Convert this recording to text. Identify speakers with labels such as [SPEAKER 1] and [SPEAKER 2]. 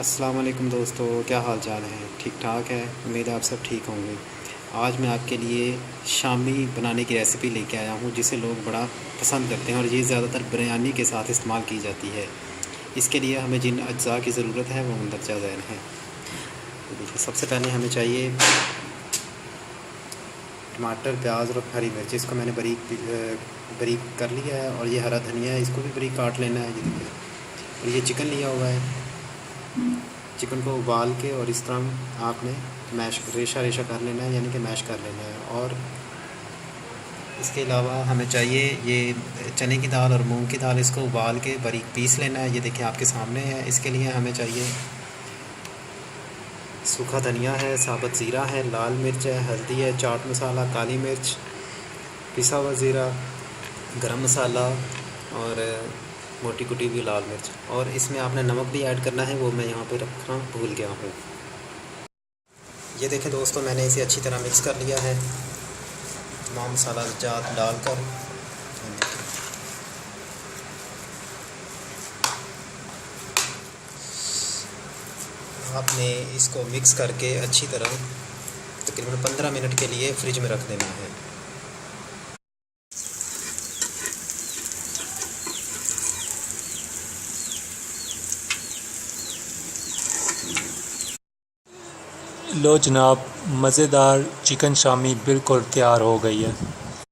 [SPEAKER 1] अस्सलाम वालेकुम दोस्तों, क्या हाल चाल है? ठीक ठाक है। उम्मीद है आप सब ठीक होंगे। आज मैं आपके लिए शामी बनाने की रेसिपी लेके आया हूँ जिसे लोग बड़ा पसंद करते हैं और ये ज़्यादातर बिरयानी के साथ इस्तेमाल की जाती है। इसके लिए हमें जिन अज्जा की ज़रूरत है वो मंदरजा ज़ैन है। तो देखिए, सबसे पहले हमें चाहिए टमाटर, प्याज और हरी मिर्च। इसको मैंने बारीक कर लिया है। और ये हरा धनिया है, इसको भी बारीक काट लेना है। ये देखिए, और ये चिकन लिया हुआ है। चिकन को उबाल के और इस तरह आपने मैश रेशा रेशा कर लेना है, यानी कि मैश कर लेना है। और इसके अलावा हमें चाहिए ये चने की दाल और मूंग की दाल। इसको उबाल के बारीक पीस लेना है। ये देखिए आपके सामने है। इसके लिए हमें चाहिए सूखा धनिया है, साबुत ज़ीरा है, लाल मिर्च है, हल्दी है, चाट मसाला, काली मिर्च, पिसा हुआ ज़ीरा, गरम मसाला और मोटी कुटी हुई लाल मिर्च। और इसमें आपने नमक भी ऐड करना है, वो मैं यहाँ पे रखना भूल गया हूँ। ये देखें दोस्तों, मैंने इसे अच्छी तरह मिक्स कर लिया है तमाम मसाला जात डालकर। आपने इसको मिक्स करके अच्छी तरह तकरीबन 15 मिनट के लिए फ्रिज में रख देना है।
[SPEAKER 2] लो जनाब, मज़ेदार चिकन शामी बिल्कुल तैयार हो गई है।